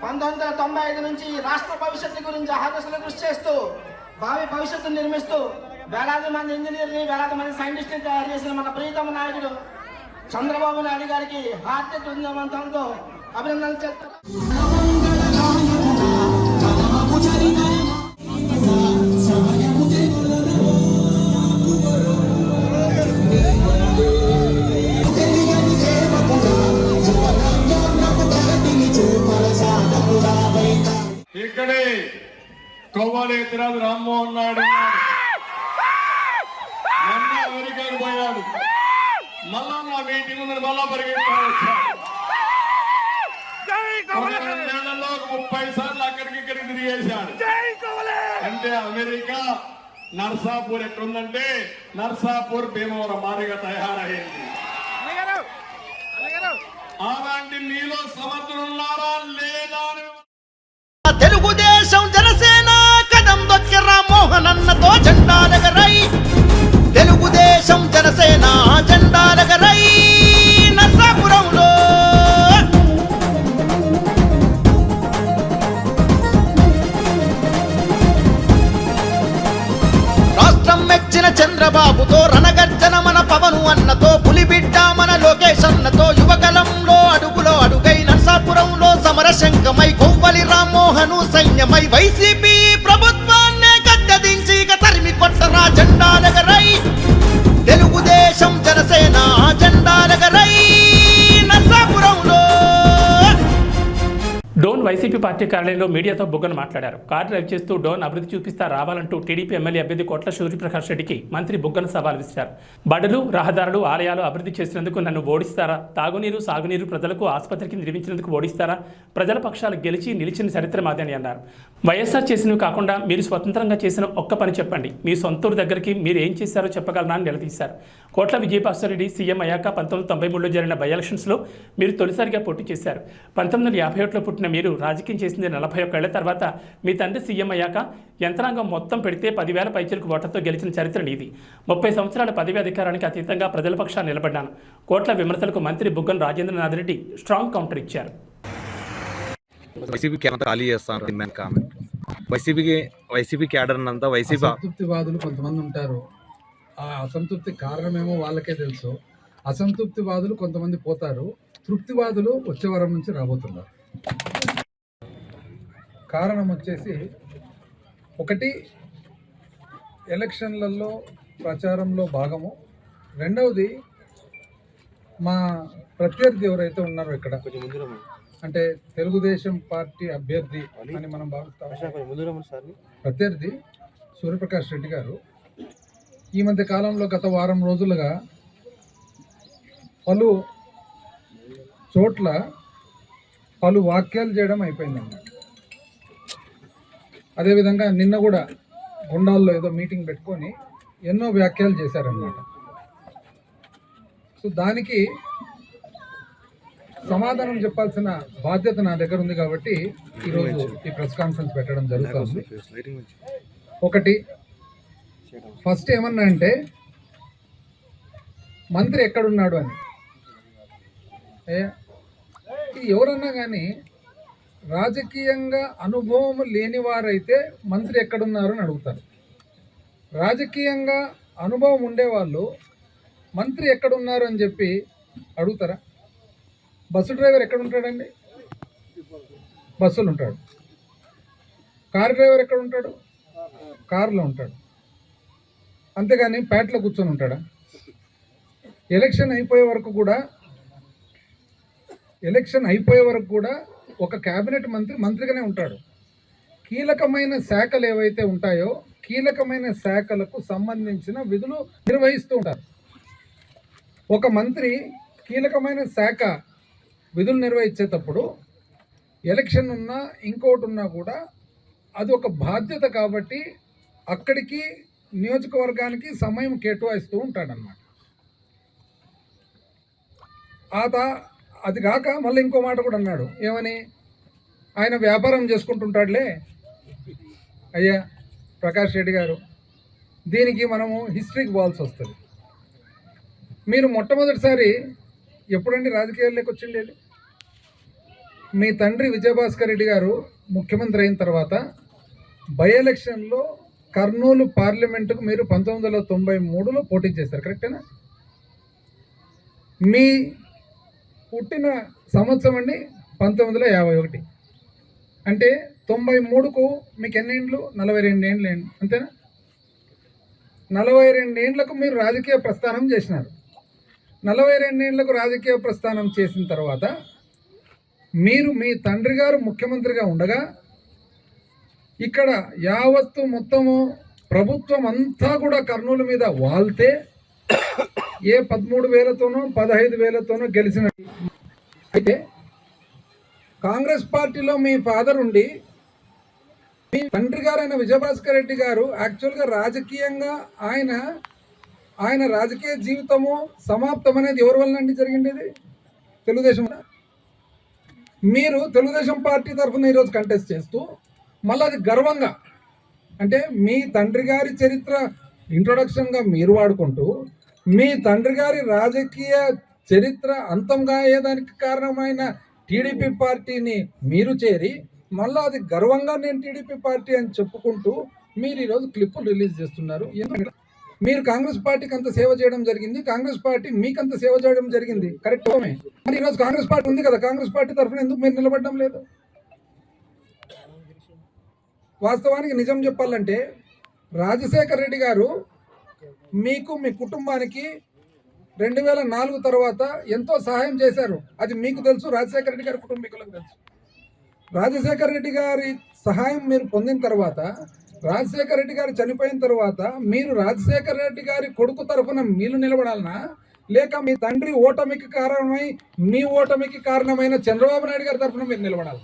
1995 నుంచి రాష్ట్ర భవిష్యత్తు గురించి ఆకర్షణ కృషి చేస్తూ భావి భవిష్యత్తును నిర్మిస్తూ వేలాది మంది ఇంజనీర్ని వేలాది మంది సైంటిస్టుని తయారు చేసిన మన ప్రియతమ నాయకుడు చంద్రబాబు నాయుడు గారికి హార్దిక బృందవంతంతో అభినందనలు చేస్తారు. ఇక్కడే కొవ్వాలి ఎత్తిరాజు రామ్మోహన్ నాయుడు మొన్న అమెరికాకు పోయాడు, మళ్ళా నా మీటింగ్ ఉందని మళ్ళా పరిగెత్తాడు. 2 నెలల్లో 30 సార్లు అక్కడికి ఇక్కడికి తిరిగేశాడు. అంటే అమెరికా నర్సాపూర్ ఎట్లుందంటే నర్సాపూర్ భీమవరం మాదిరిగా తయారయ్యింది. అలాంటి మీలో సమర్థులున్నారా లేదా అని తెలుగుదేశం జనసేన కదం దొక్కి రామ్మోహన్ అన్నతో జెండాలెగరై, తెలుగుదేశం జనసేన జెండాలెగరై నర్సాపురంలో. రాష్ట్రం మెచ్చిన చంద్రబాబుతో రణగర్జన మన పవను అన్నతో, పులిబిడ్డ మన లోకేష్ అన్నతో, యువగలంలో అడుగులో అడుగై నర్సాపురంలో సమరశంకమై కొవ్వలి రామ్మోహను సైన్యమై వైసీపీ ప్రభుత్వాన్నే గద్దెదించి ఇక తరిమి కొట్టరా జెండాలెగరై, తెలుగుదేశం జనసేన జెండాలెగరై నర్సాపురంలో. డోన్ వైసీపీ పార్టీ కార్యాలయంలో మీడియాతో బుగ్గన మాట్లాడారు. కారు డ్రైవ్ చేస్తూ డోన్ అభివృద్ధి చూపిస్తా రావాలంటూ టీడీపీ ఎమ్మెల్యే అభ్యర్థి కోట్ల సూర్యప్రకాష్ రెడ్డికి మంత్రి బుగ్గన సవాల్ విసిరారు. బడులు, రహదారులు, ఆలయాలు అభివృద్ధి చేసినందుకు నన్ను ఓడిస్తారా? తాగునీరు, సాగునీరు, ప్రజలకు ఆసుపత్రికి నిర్మించినందుకు ఓడిస్తారా? ప్రజల పక్షాలు గెలిచి నిలిచిన చరిత్ర మాది అని అన్నారు. వైఎస్ఆర్ చేసినవి కాకుండా మీరు స్వతంత్రంగా చేసిన ఒక్క పని చెప్పండి, మీ సొంతూరు దగ్గరికి మీరు ఏం చేశారో చెప్పగలరా అని నిలదీశారు. కోట్ల విజయభాస్కర్ సీఎం అయ్యాక 1993లో జరిగిన బై ఎలక్షన్స్లో మీరు తొలిసారిగా పోటీ చేశారు. 1951లో పుట్టిన మీరు రాజకీయం చేసింది 41 ఏళ్ల తర్వాత. మీ తండ్రి సీఎం అయ్యాక యంత్రాంగం మొత్తం పెడితే 10,000 పైచిలకు ఓట్లతో గెలిచిన చరిత్ర నీది. 30 సంవత్సరాల పదవి అధికారానికి అతీతంగా ప్రజల పక్షాన్ని నిలబడ్డాను. కోట్ల విమర్శలకు మంత్రి బుగ్గన రాజేంద్రనాథ్ రెడ్డి స్ట్రాంగ్ కౌంటర్ ఇచ్చారు. వైసీపీకి ఎంత ఖాళీ చేస్తాను కామెంట్. వైసీపీ క్యాడర్ అంతా వైసీపీ అసంతృప్తివాదులు కొంతమంది ఉంటారు. ఆ అసంతృప్తి కారణమేమో వాళ్ళకే తెలుసు. అసంతృప్తివాదులు కొంతమంది పోతారు, తృప్తివాదులు వచ్చే వారం నుంచి రాబోతున్నారు. కారణం వచ్చేసి ఒకటి ఎలక్షన్లలో ప్రచారంలో భాగము, రెండవది మా ప్రత్యర్థి ఎవరైతే ఉన్నారో ఇక్కడ అంటే తెలుగుదేశం పార్టీ అభ్యర్థి అని మనం భావిస్తాం. ప్రత్యర్థి సూర్యప్రకాష్ రెడ్డి గారు ఈ మధ్య కాలంలో గత వారం రోజులుగా పలు చోట్ల పలు వాక్యాలు చేయడం అయిపోయిందన్నమాట. అదేవిధంగా నిన్న కూడా గుండాల్లో ఏదో మీటింగ్ పెట్టుకొని ఎన్నో వ్యాఖ్యలు చేశారన్నమాట. సో దానికి సమాధానం చెప్పాల్సిన బాధ్యత నా దగ్గర ఉంది కాబట్టి ఈరోజు ఈ ప్రెస్ కాన్ఫరెన్స్ పెట్టడం జరుగుతుంది. ఒకటి, ఫస్ట్ ఏమన్నా అంటే మంత్రి ఎక్కడున్నాడు అని. ఎవరన్నా కానీ రాజకీయంగా అనుభవం లేని వారైతే మంత్రి ఎక్కడున్నారు అని అడుగుతారు. రాజకీయంగా అనుభవం ఉండేవాళ్ళు మంత్రి ఎక్కడున్నారు అని చెప్పి అడుగుతారా? బస్సు డ్రైవర్ ఎక్కడుంటాడండి? బస్సులు ఉంటాడు. కారు డ్రైవర్ ఎక్కడ ఉంటాడు? కారులో ఉంటాడు. అంతేగాని ప్యాట్లో కూర్చొని ఉంటాడా? ఎలక్షన్ అయిపోయే వరకు కూడా ఒక క్యాబినెట్ మంత్రి మంత్రిగానే ఉంటాడు. కీలకమైన శాఖలు ఏవైతే ఉంటాయో కీలకమైన శాఖలకు సంబంధించిన విధులు నిర్వహిస్తూ ఉంటారు. ఒక మంత్రి కీలకమైన శాఖ విధులు నిర్వహించేటప్పుడు ఎలక్షన్ ఉన్నా ఇంకోటి ఉన్నా కూడా అది ఒక బాధ్యత కాబట్టి అక్కడికి నియోజకవర్గానికి సమయం కేటాయిస్తూ ఉంటాడన్నమాట. అది కాక మళ్ళీ ఇంకో మాట కూడా అన్నాడు. ఏమని? ఆయన వ్యాపారం చేసుకుంటుంటాడులే. అయ్యా ప్రకాష్ రెడ్డి గారు, దీనికి మనము హిస్టరీకి పోవాల్సి వస్తుంది. మీరు మొట్టమొదటిసారి ఎప్పుడండి రాజకీయాల్లోకి వచ్చిండేది? మీ తండ్రి విజయభాస్కర్ రెడ్డి గారు ముఖ్యమంత్రి అయిన తర్వాత బై ఎలక్షన్లో కర్నూలు పార్లమెంటుకు మీరు 1993లో పోటీ చేశారు, కరెక్టేనా? మీ పుట్టిన సంవత్సరం అండి 1951. అంటే 93కు మీకు ఎన్ని ఏండ్లు? 42 ఏండ్లు అండి, అంతేనా? 42 ఏండ్లకు మీరు రాజకీయ ప్రస్థానం చేసినారు. 42 ఏండ్లకు రాజకీయ ప్రస్థానం చేసిన తర్వాత మీరు మీ తండ్రి గారు ముఖ్యమంత్రిగా ఉండగా ఇక్కడ యావత్తు మొత్తము ప్రభుత్వం అంతా కూడా కర్నూలు మీద వాళ్తే ఏ 13,000తోనో 15,000తోనో గెలిచిన. అయితే కాంగ్రెస్ పార్టీలో మీ ఫాదర్ ఉండి మీ తండ్రి గారైన విజయభాస్కర్ రెడ్డి గారు యాక్చువల్గా రాజకీయంగా ఆయన రాజకీయ జీవితము సమాప్తం అనేది ఎవరి వల్ల అండి జరిగింది? తెలుగుదేశం. మీరు తెలుగుదేశం పార్టీ తరఫున ఈరోజు కంటెస్ట్ చేస్తూ మళ్ళీ అది గర్వంగా, అంటే మీ తండ్రి గారి చరిత్ర ఇంట్రొడక్షన్గా మీరు వాడుకుంటూ మీ తండ్రి గారి రాజకీయ చరిత్ర అంతంగా అయ్యేదానికి కారణమైన టీడీపీ పార్టీని మీరు చేరి మళ్ళీ అది గర్వంగా నేను టీడీపీ పార్టీ అని చెప్పుకుంటూ మీరు ఈరోజు క్లిప్పులు రిలీజ్ చేస్తున్నారు. మీరు కాంగ్రెస్ పార్టీకి అంత సేవ చేయడం జరిగింది, కాంగ్రెస్ పార్టీ మీకంత సేవ చేయడం జరిగింది, కరెక్ట్? మరి ఈరోజు కాంగ్రెస్ పార్టీ ఉంది కదా, కాంగ్రెస్ పార్టీ తరఫున ఎందుకు మీరు నిలబడడం లేదు? వాస్తవానికి నిజం చెప్పాలంటే రాజశేఖర్ రెడ్డి గారు మీకు మీ కుటుంబానికి 2004 తర్వాత ఎంతో సహాయం చేశారు. అది మీకు తెలుసు, రాజశేఖర రెడ్డి గారి కుటుంబీకులకు తెలుసు. రాజశేఖర రెడ్డి గారి సహాయం మీరు పొందిన తర్వాత, రాజశేఖర రెడ్డి గారు చనిపోయిన తర్వాత మీరు రాజశేఖర రెడ్డి గారి కొడుకు తరఫున మీరు నిలబడాలనా, లేక మీ తండ్రి ఓటమికి కారణమై మీ ఓటమికి కారణమైన చంద్రబాబు నాయుడు గారి తరఫున మీరు నిలబడాలి?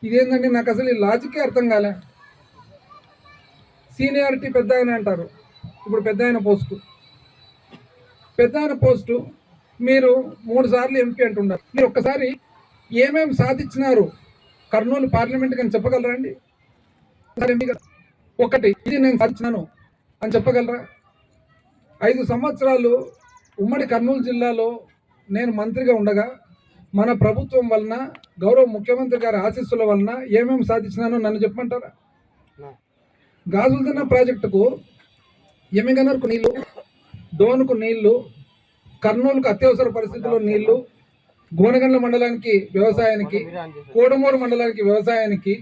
ఇదేంటండి, నాకు అసలు ఈ లాజికే అర్థం కాలే. సీనియారిటీ పెద్ద ఆయన అంటారు, ఇప్పుడు పెద్ద ఆయన పోస్టు మీరు 3 సార్లు ఎంపీ అంటున్నారు. మీరు ఒక్కసారి ఏమేమి సాధించినారు కర్నూలు పార్లమెంట్ అని చెప్పగలరా? ఒకటి ఇది నేను సాధించినాను అని చెప్పగలరా? 5 సంవత్సరాలు ఉమ్మడి కర్నూలు జిల్లాలో నేను మంత్రిగా ఉండగా మన ప్రభుత్వం వలన, గౌరవ ముఖ్యమంత్రి గారి ఆశీస్సుల వలన ఏమేమి సాధించినానో నన్ను చెప్పమంటారా? గాజులదిన్న ప్రాజెక్టుకు ఎమ్మిగనర్కు నీళ్లు, డోనుకు నీళ్లు, కర్నూలుకు అత్యవసర పరిస్థితుల్లో నీళ్లు, గోనగండ్ల మండలానికి వ్యవసాయానికి, కోడమూరు మండలానికి వ్యవసాయానికి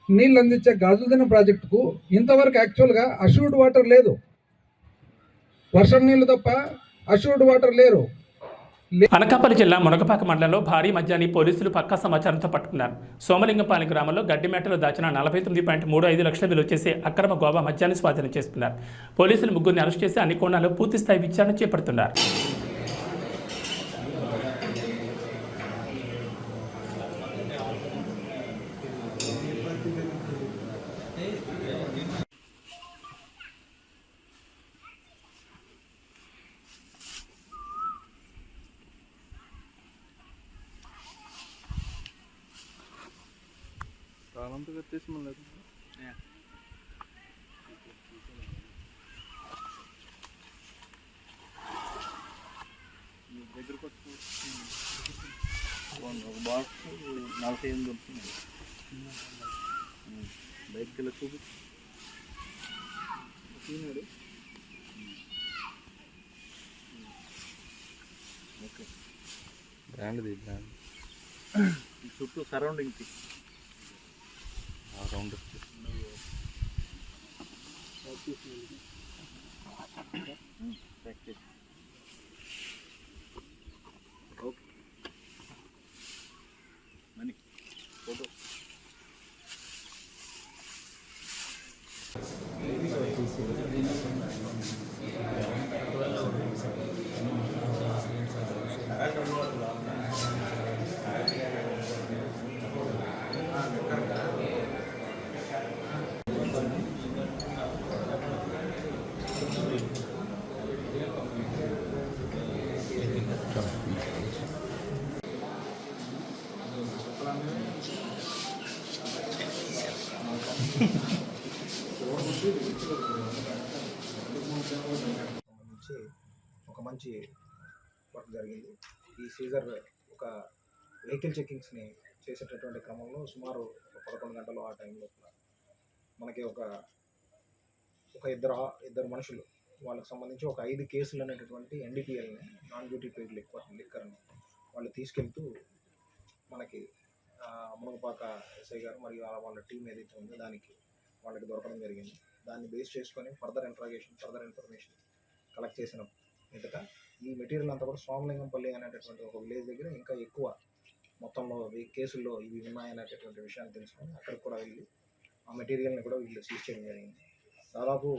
నీళ్ళు అందించే గాజులదిన్న ప్రాజెక్టుకు ఇంతవరకు యాక్చువల్గా అష్యూర్డ్ వాటర్ లేదు. వర్షం నీళ్లు తప్ప అష్యూర్డ్ వాటర్ లేరు. అనకాపల్లి జిల్లా మునగపాక మండలంలో భారీ మద్యాన్ని పోలీసులు పక్కా సమాచారంతో పట్టుకున్నారు. సోమలింగంపాలెం గ్రామంలో గడ్డిమేటలో దాచిన 49.35 లక్షల విలువ చేసే అక్రమ గోవా మద్యాన్ని స్వాధీనం చేసుకున్నారు. పోలీసులు 3గురిని అరెస్ట్ చేసి అన్ని కోణాల్లో పూర్తిస్థాయి విచారణ చేపడుతున్నారు. బ్రాండ్ చుట్టూ సరౌండింగ్ రౌండ్ మనీ ఫోటో నుంచి ఒక మంచి వర్క్ జరిగింది. ఈ సీజర్ ఒక వెహికల్ చెకింగ్స్ని చేసేటటువంటి క్రమంలో సుమారు 11 గంటలు ఆ టైంలో మనకి ఒక ఇద్దరు మనుషులు వాళ్ళకి సంబంధించి ఒక 5 కేసులు అనేటటువంటి NDPLని, నాన్ డ్యూటీ పెయిడ్ లిక్కర్ని వాళ్ళు తీసుకెళ్తూ మనకి మునగపాక ఎస్ఐ గారు మరియు వాళ్ళ టీం ఏదైతే ఉందో దానికి వాళ్ళకి దొరకడం జరిగింది. దాన్ని బేస్ చేసుకొని ఫర్దర్ ఇన్ఫర్మేషన్ కలెక్ట్ చేసిన మీదట ఈ మెటీరియల్ అంతా కూడా సోమలింగంపల్లి అనేటటువంటి ఒక విలేజ్ దగ్గర ఇంకా ఎక్కువ మొత్తంలో కేసుల్లో ఇవి ఉన్నాయనేటటువంటి విషయాన్ని తెలుసుకొని అక్కడికి కూడా వెళ్ళి ఆ మెటీరియల్ని కూడా వీళ్ళు సీజ్ చేయడం జరిగింది. దాదాపు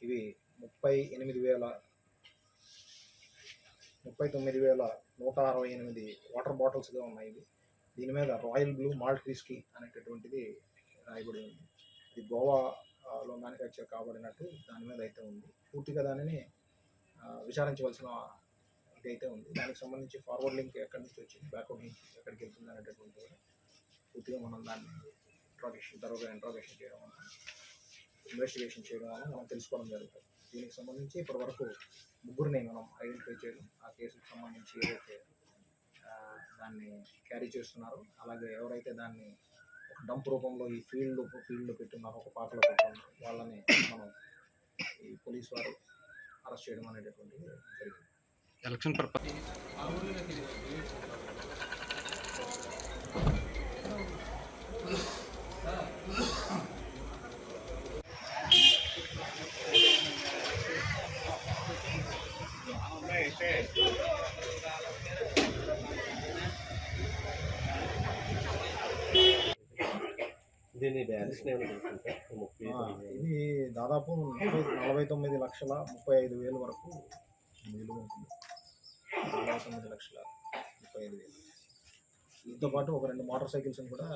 ఇవి 39,168 వాటర్ బాటిల్స్గా ఉన్నాయి. ఇవి దీని మీద రాయల్ బ్లూ మాల్ట్ విస్కీ అనేటటువంటిది రాయబడి ఉంది. ఇది గోవాలో మ్యానుఫ్యాక్చర్ కాబడినట్టు దాని మీద అయితే ఉంది. పూర్తిగా దానిని విచారించవలసిన ఇదైతే ఉంది. దానికి సంబంధించి ఫార్వర్డ్ లింక్ ఎక్కడి నుంచి వచ్చింది, బ్యాక్వర్డ్ లింక్ ఎక్కడికి వెళ్తుంది అనేటటువంటి పూర్తిగా మనం దాన్ని ఇంట్రాగేషన్ చేయడం వల్ల, ఇన్వెస్టిగేషన్ చేయడం వల్ల మనం తెలుసుకోవడం జరుగుతుంది. దీనికి సంబంధించి ఇప్పటివరకు 3 మనం ఐడెంటిఫై చేయడం, ఆ కేసుకు సంబంధించి ఏదైతే దాన్ని క్యారీ చేస్తున్నారో, అలాగే ఎవరైతే దాన్ని ఒక డంప్ రూపంలో ఈ ఫీల్డ్లో పెట్టున్నారో, ఒక పాకలో పెట్టున్నారు, వాళ్ళని మనం ఈ పోలీస్ వారు అరెస్ట్ చేయడం అనేటటువంటిది జరిగింది. ఎలక్షన్ పర్పస్ ఇది దాదాపు 49,35,000 వరకు విలువ ఉంటుంది. 49,35,000. దీంతో పాటు ఒక 2 మోటార్ సైకిల్స్ని కూడా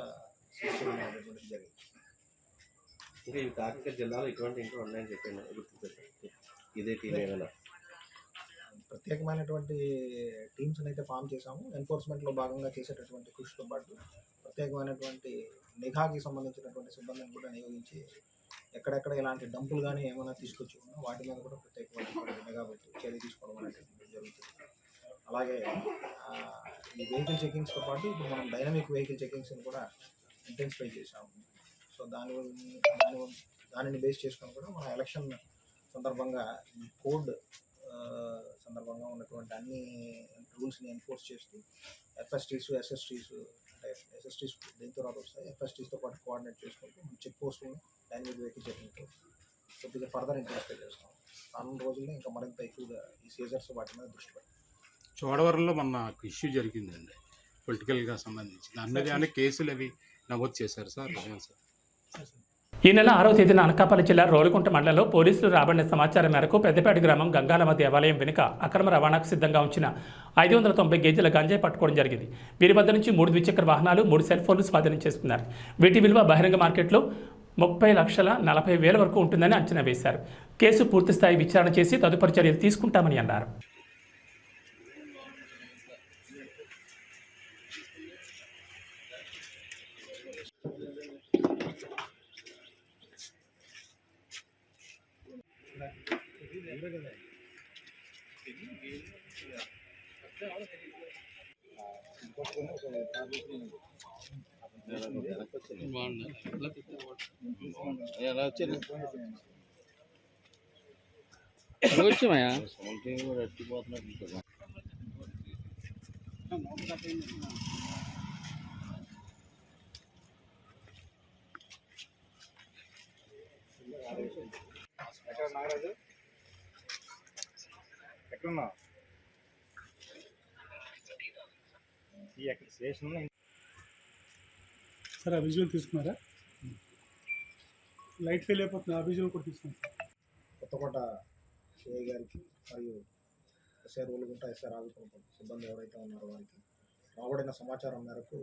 సీజ్ చేయడం జరిగింది. ఇంకా ఈ కాకినాడ జిల్లాలో ఇటువంటి ఇంకా ఉన్నాయని చెప్పాను. ఇదే టీం ఏమైనా ప్రత్యేకమైనటువంటి టీమ్స్ని అయితే ఫామ్ చేశాము. ఎన్ఫోర్స్మెంట్లో భాగంగా చేసేటటువంటి కృషితో పాటు ప్రత్యేకమైనటువంటి నిఘాకి సంబంధించినటువంటి సిబ్బందిని కూడా నియోగించి ఎక్కడెక్కడ ఇలాంటి డంపులు కానీ ఏమైనా తీసుకొచ్చి ఉన్నా వాటి మీద కూడా ప్రత్యేకమైన నిఘా పెట్టి చర్య తీసుకోవడం అనేటువంటిది జరుగుతుంది. అలాగే ఈ వెహికల్ చెకింగ్స్తో పాటు ఇప్పుడు మనం డైనమిక్ వెహికల్ చెకింగ్స్ని కూడా ఇంటెన్సిఫై చేసాము. సో దానిని బేస్ చేసుకొని కూడా మన ఎలక్షన్ సందర్భంగా ఈ కోడ్ సందర్భంగా ఉన్నటువంటి అన్ని రూల్స్ని ఎన్ఫోర్స్ చేస్తూ ఎఫ్ఎస్టీస్, SSTs అంటే SSTs దీని తర్వాత వస్తాయి. FSTస్తో పాటు కోఆర్డినేట్ చేసుకుంటూ చెక్ పోస్టులను డైనమిక్ వెహికల్ చెకింగ్తో కొద్దిగా ఫర్దర్ ఇంటెన్సిఫై చేస్తాం. రానున్న రోజుల్లో ఇంకా మరింత ఎక్కువగా ఈ సీజర్స్ వాటి మీద దృష్టి పెడతాం. చోడవరంలో మన ఇష్యూ జరిగిందండి, పొలిటికల్గా సంబంధించి దాని మీద ఏమైనా కేసులు అవి నమోదు చేశారు సార్? ఈ నెల 6వ తేదీన అనకాపల్లి జిల్లా రోలుకుంట మండలంలో పోలీసులు రాబడిన సమాచారం మేరకు పెద్దపేట గ్రామం గంగాలమ్మ దేవాలయం వెనుక అక్రమ రవాణాకు సిద్ధంగా ఉంచిన 590 గేజీల గంజాయి పట్టుకోవడం జరిగింది. వీరి వద్ద నుంచి 3 ద్విచక్ర వాహనాలు, 3 సెల్ ఫోన్లు స్వాధీనం చేసుకున్నారు. వీటి విలువ బహిరంగ మార్కెట్లో 30,40,000 వరకు ఉంటుందని అంచనా వేశారు. కేసు పూర్తిస్థాయి విచారణ చేసి తదుపరి చర్యలు తీసుకుంటామని అన్నారు. నాగరాజు ఎక్కడున్నా ఈ స్టేషన్ సార్ ఆ విజువల్ తీసుకున్నారా? లైట్ ఫెయిల్ అయిపోతుంది, ఆ విజువల్ కూడా తీసుకున్నాం. కొత్తకోట సిఐ గారికి మరియు ఎస్ఆర్ రోలుగుంట, ఎస్ఆర్ ఆగుకుంట సిబ్బంది ఎవరైతే ఉన్నారో వారికి రాబడిన సమాచారం మేరకు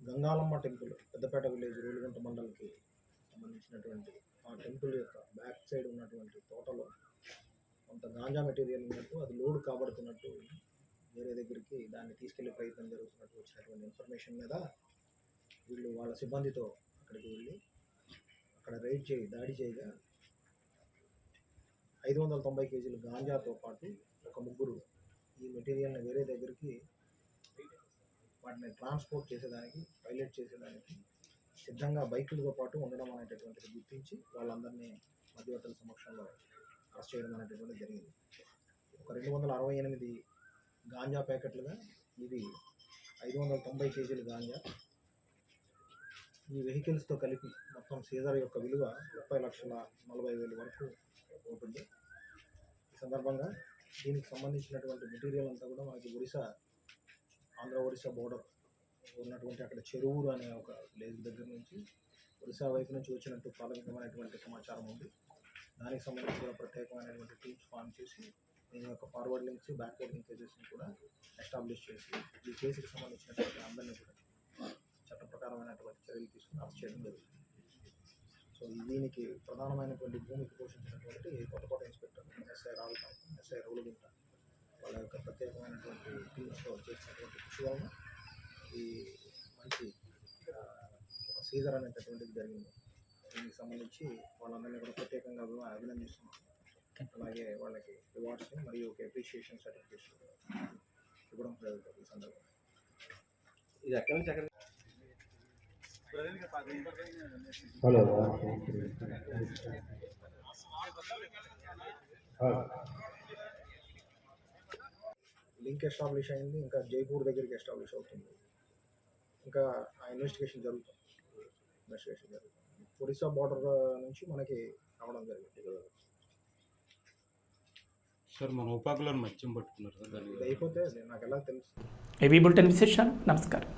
గంగాలమ్మ టెంపుల్ పెద్దపేట విలేజ్ రోలుగుంట మండలికి సంబంధించినటువంటి ఆ టెంపుల్ యొక్క బ్యాక్ సైడ్ ఉన్నటువంటి తోటలో కొంత గాంజా మెటీరియల్ ఉన్నట్టు, అది లోడ్ కాబడుతున్నట్టు వేరే దగ్గరికి దాన్ని తీసుకెళ్లే ప్రయత్నం జరుగుతున్నట్టు వచ్చినటువంటి ఇన్ఫర్మేషన్ మీద వీళ్ళు వాళ్ళ సిబ్బందితో అక్కడికి వెళ్ళి అక్కడ దాడి చేయగా 590 కేజీల గాంజాతో పాటు ఒక 3 ఈ మెటీరియల్ని వేరే దగ్గరికి వాటిని ట్రాన్స్పోర్ట్ చేసేదానికి, పైలట్ చేసేదానికి సిద్ధంగా బైకులతో పాటు ఉండడం అనేటటువంటిది గుర్తించి వాళ్ళందరినీ మధ్యవర్తుల సమక్షంలో అరెస్ట్ చేయడం అనేటటువంటిది జరిగింది. ఒక 268 గాంజా ప్యాకెట్లుగా ఇది 590 కేజీలు గాంజా. ఈ వెహికల్స్తో కలిపి మొత్తం సీజర్ యొక్క విలువ 30,40,000 వరకు ఉంటుంది. ఈ సందర్భంగా దీనికి సంబంధించినటువంటి మెటీరియల్ అంతా కూడా మనకి ఆంధ్ర-ఒరిస్సా బోర్డర్ ఉన్నటువంటి అక్కడ చెరువురు అనే ఒక విలేజ్ దగ్గర నుంచి ఒరిస్సా వైపు నుంచి వచ్చినట్టు ప్రాథమికమైనటువంటి సమాచారం ఉంది. దానికి సంబంధించి కూడా ప్రత్యేకమైనటువంటి టీమ్స్ ఫామ్ చేసి దీని యొక్క ఫార్వర్డ్ లింక్స్, బ్యాక్వర్డ్ లింకేజెస్ని కూడా ఎస్టాబ్లిష్ చేసి ఈ కేసుకి సంబంధించినటువంటి అందరినీ కూడా చట్ట ప్రకారమైనటువంటి చర్యలు తీసుకుని అరెస్ట్ చేయడం జరుగుతుంది. సో దీనికి ప్రధానమైనటువంటి భూమికి పోషించినటువంటి కొత్త ఇన్స్పెక్టర్ ఎస్ఐ రౌలుగుంట వాళ్ళ యొక్క ప్రత్యేకమైనటువంటి టీమ్స్తో చేసినటువంటి కృషి వలన ఈ మంచి ఒక సీజర్ అనేటటువంటిది జరిగింది. దీనికి సంబంధించి వాళ్ళందరినీ కూడా ప్రత్యేకంగా అభినందిస్తున్నాం. అలాగే వాళ్ళకి రివార్డ్స్ మరియు ఒక అప్రిషియేషన్ సర్టిఫికేట్స్ ఇవ్వడం జరుగుతుంది. ఈ సందర్భంగా ఇది ఎక్కడి నుంచి ఎక్కడ లింక్ ఎస్టాబ్లిష్ అయింది. ఇంకా జైపూర్ దగ్గరికి ఎస్టాబ్లిష్ అవుతుంది. ఇంకా ఆ ఇన్వెస్టిగేషన్ జరుగుతుంది. ఒరిస్సా బార్డర్ నుంచి మనకి రావడం జరిగింది. సార్ మన ఉపాకులను మత్స్యం పట్టుకున్నారు సార్. ఇది అయిపోతే నాకు ఎలా తెలుసు. ఏబీ బులెటిన్ విశేషాలు. నమస్కారం.